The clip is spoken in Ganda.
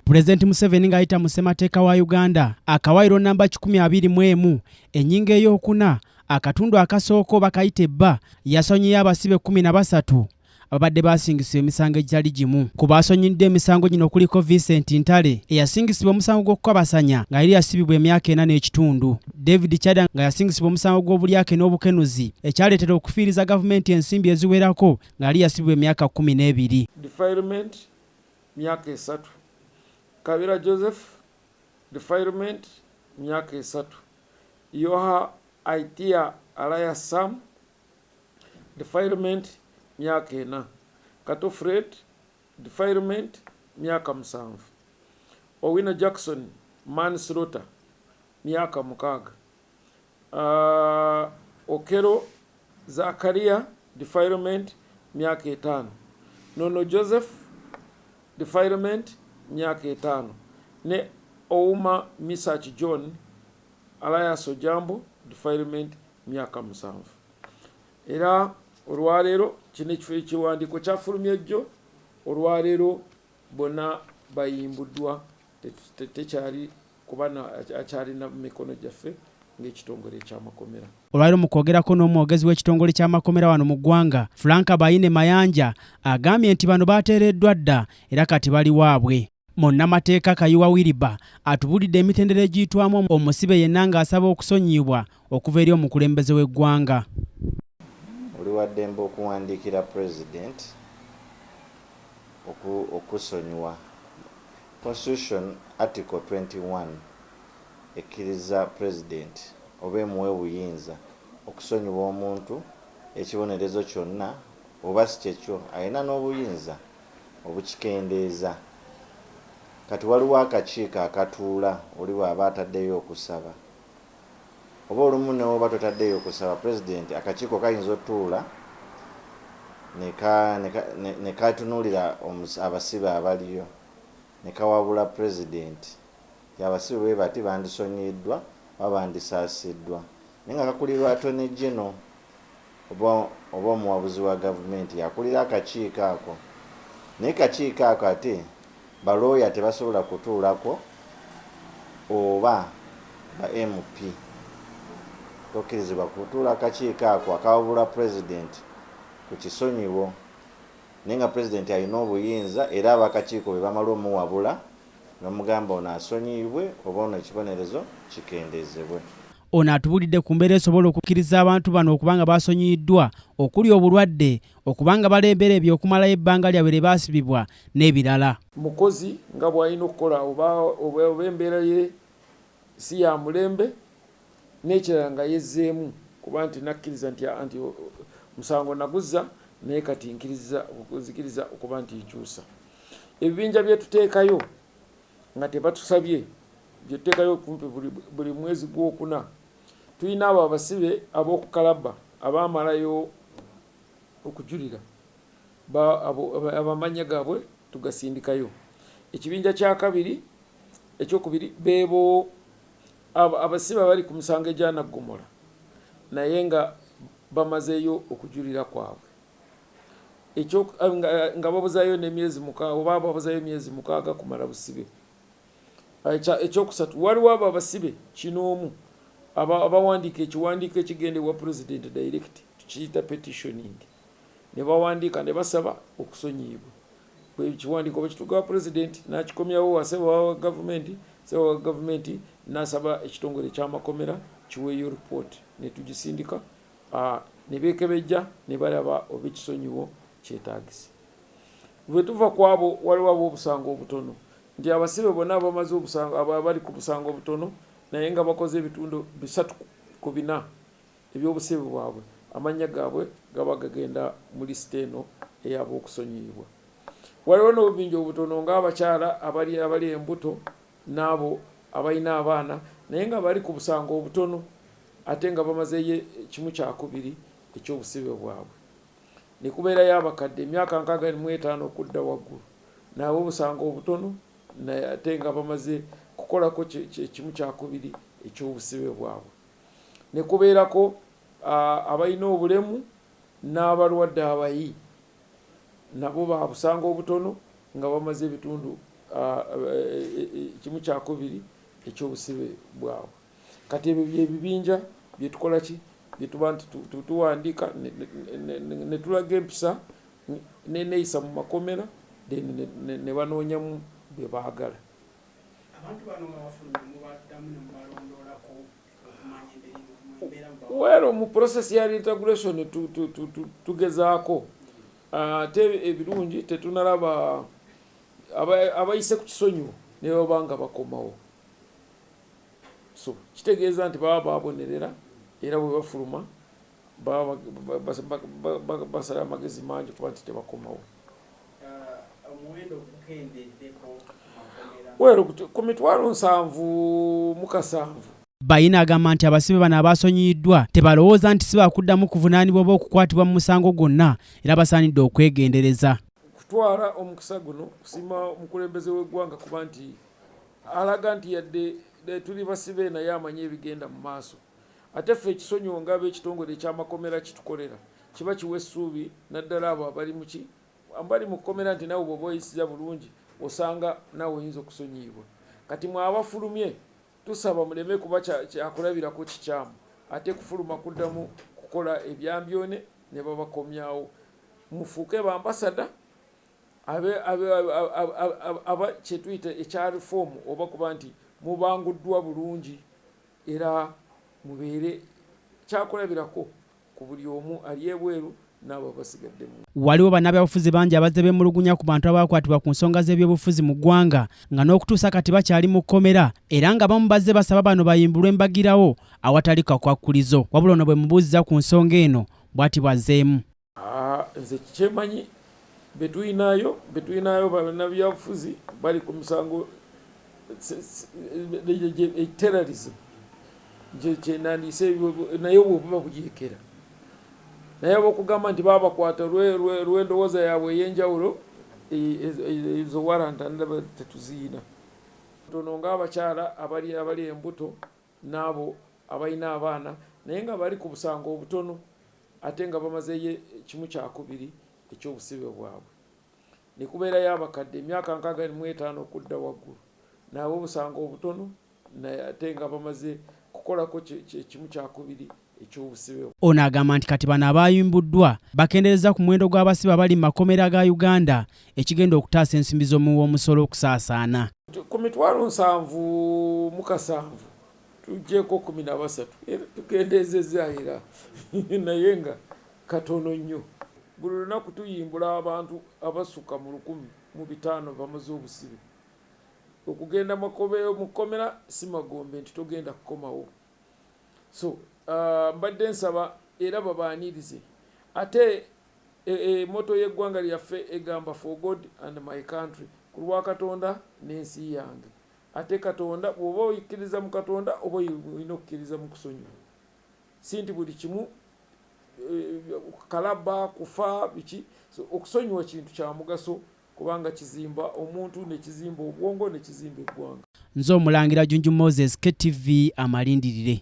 Pulezidenti Museveni ng'ayita mu ssemateeka wa Uganda akawaayiro namba 21 ennyingo ey'okuna akatundu akasooka bakayita ebba yasonyiye abasibe 13 ababadde basingisibwa emisango egyali gimu. Ku baasonyidde emisango gino kuliko Vicent Ntale eyasingisibwa omusango gw'okukabasanya nga yali yasibibwa emyaka 4 n'ekitundu. David Chandi nga yasingisibwa omusango gw'obulyake n'obukenuzi ekyaleetera okufiiriza gavumenti ensimbi eziwerako nga yali yasibibwa emyaka 12. Defilement myaka 3. Kabira Joseph defilement myaka 3. Yoha Aitia Alaya Sam defilement myaka 4. Kato Fred defilement myaka 7. Owina Jackson manslaughter myaka 6. Okero Zakaria defilement myaka 5. Nono Joseph defilement myaka 5. Ne Ouma Misach John Alliance Ojambo defilement myaka 7. Era olwaleero kino ekifo ekiwandiiko kyafulumya ejjo olwaleero bonna bayimbuddwa tekyali kubana akyalina mikono gyaffe ng'ekitongole ekyamakkomera. Olwaleero mu kwogerako n'omwogezi w'ekitongole ky'amakkomera wano mu ggwanga Frank Baine Mayanja agambye nti bano baateereddwa dda era kati bali waabwe. Munnamateeka Kayiwa Wiriba atubulidde emitendera egiyitwamu omusibe yenna ng'asaba okusonyiyibwa okuva eri omukulembeze w'eggwanga. Oli waddembe okuwandiikira pulezidenti okusonyiwa. Constitution Article 21 ekkiriza pulezidenti oba emuwa obuyinza okusonyiwa omuntu ekibonerezo kyonna oba si kyekyo alina n'obuyinza obukikendeeza. Kati waliwo akakiiko akatuula oli bw'aba ataddeyo okusaba oba olumu newoba totaddeyo okusaba pulezidenti akakiiko kayinza otuula ne katunuulira abasibe abaliyo ne kawabula pulezidenti abasibe bwe bati bandisonyiddwa oba bandisaasiddwa naye nga kakulirwa attorney general oba omuwabuzi wa gavumenti yakulira akakiiko ako. Naye kakiiko ako ate balooya tebasobola kutuulako oba ba MP tokkirizibwa kutuula akakiiko ako akawabula pulezidenti ku kisonyiwo. Naye nga pulezidenti alina obuyinza era abakakiiko bwe bamala omuwabula n'omugamba ono asonyiyibwe oba ono ekibonerezo kikendeezebwe. Ono atubulidde ku mbeera esobola okukkiriza abantu bano okubanga baasonyiyiddwa okuli obulwadde okubanga balembera ebyokumalayo ebbanga lyabwe lye baasibibwa n'ebirala. Mukozi nga bw'alina okukola oba embeera ye si ya mulembe n'ekirala nga yezzeemu kuba nti nakkiriza nti musango naguzza naye kati nkuzikiriza okuba nti nkyusa. Ebibinja bye tuteekayo nga tebatusabye bye tuteekayo kumpi buli mwezi gw'okuna tulina abo abasibe ab'okukalaba abaamalayo okujulira abamanya gaabwe tugasindikayo. Ekibinja ekyokubiri beebo abasibe abali ku misango egyanaggumula naye nga bamazeeyo okujulira kwabwe nga babuzayo n'emyezi 6 oba babuzayo emyezi 6 kumala busibe. Ekyokusatu waliwo abo abasibe kinoomu abawandiika ekiwandiiko ekigendebwa pulezidenti direct tukiyita petitioning ne bawandiika ne basaba okusonyiyibwa. Ekiwandiiko bwe kituuka pulezidenti n'akikomyawo asaba wa gavumenti n'asaba ekitongole ky'amakkomera kiweeyo ripooti ne tugisindika ne beekebejja ne balaba oba ekisonyiwo kyetaagisa. Bwe tuva ku abo waliwo ab'obusango obutono nti abasibe bonna abamaze obusango abali ku busango obutono naye nga bakoze ebitundu 3/4 eby'obusibe bwabwe amannya gaabwe gaba gagenda mu lisiti eno ey'ab'okusonyiyibwa. Waliwo n'obubinja obutono ng'abakyala abali embuto n'abo abalina abaana naye nga bali ku busango obutono ate nga bamazeyo 1/2 eky'obusibe bwabwe. Ne kubeerayo abakadde emyaka 65 okudda waggulu nabo obusango obutono ate nga bamaze kukolako 1/2 eky'obusibe bwabwe. Ne kubeerako abalina obulemu n'abalwadde abayi nabo ba busango obutono nga bamaze ebitundu kimu kyakubiri ekyobusibe bwabwe. Kati ebyo byebibinja byetukola ki byetuba nti tuwandiika ne tulaga empisa neneeyisa mu makomera ne banoonyamu bye baagala. Well, mu process ya reintegration tugezaako ate ebirungi tetunalaba abayise ku kisonyiwo ne babanga bakomawo. So kitegeeza nti baba babonerera era bwe bafuluma basala amagezi mangi kuba nti tebakomawo. Well, ku mitwalo 7,700. Baine agamba nti abasibe bano abasonyiyiddwa tebalowooza nti si bakuddamu kuvunaanibwa oba okukwatibwa mu musango gwonna era basaanidde okwegendereza. Kutwala omukisa guno kusima omukulembeze w'eggwanga kuba nti alaga nti yadde tuli basibe naye amanye ebigenda mu maaso. Ate ffe ekisonyiwo ng'ab'ekitongole eky'amakomera kitukolera kiba kiwa essuubi naddala abo abali mu kkomera nti nawe bw'oba oyisiza bulungi osanga nawe oyinza okusonyiyibwa. Kati mwe abafulumye tusaba muleme kuba kyakulabirako kikyamu ate kufuluma kuddamu kukola ebyambyone ne babakomyawo. Mufuuke bambasada aba kyetuyita ekya reform oba kuba nti mubanguddwa bulungi era mubeere kyakulabirako ku buli omu ali ebweru n'abo basigaddemu. Waliwo bannabyabufuzi bangi abazze beemulugunya ku bantu abakwatibwa ku nsonga z'ebyobufuzi mu ggwanga nga n'okutuusa kati bakyali mu kkomera era nga bamu bazze basaba bano bayimbulwe mbagirawo awatali kakwakkulizo. Wabula ono bwe mubuuziza ku nsonga eno bw'ati bwazzeemu. Nze kyemanyi betuyinayo bannabyabufuzi bali ku misango terrorism kyenandise naye bwobuba bujeekera naye abokugamba nti babakwata lw'endowooza yaabwe ey'enjawulo ezo waranta ndaba tetuziyina. Tono ng'abakyala abali embuto n'abo abalina abaana naye nga bali ku busango obutono ate nga bamazeyo kimu kyakubiri ekyobusibe bwabwe. Ne kubeerayo abakadde emyaka 65 okudda waggulu nabo obusango obutono ate nga bamaze kukolako kimu kyakubiri ekyobusibe. Ono agamba nti kati bano abayimbuddwa bakendereza ku muwendo gw'abasibe abali mu makomera ga Uganda ekigenda okutaasa ensimbi z'omuwi w'omusolo okusaasaana. Ku mitwalo 7,700 tuggyeko 13 tukendeezezza era naye nga katono nnyo. Buli lunaku tuyimbula abantu abasukka mu 1,500 bamaze obusibe. Okugenda mu kkomera si magombe nti togenda kukomawo. So mbadde nsaba era babaanirize ate moto y'eggwanga lyaffe egamba for God and my country, ku lwa Katonda n'ensi yange. Ate Katonda bw'oba oyikkiriza mu Katonda oba olina okukkiriza mu kusonyiwa. Si nti buli kimu kalaba kufa biki. So okusonyiwa kintu kya mugaso kubanga kizimba omuntu ne kizimba obwongo ne kizimba eggwanga. Nze Omulangira Junju Moses, KTV Amalindirire.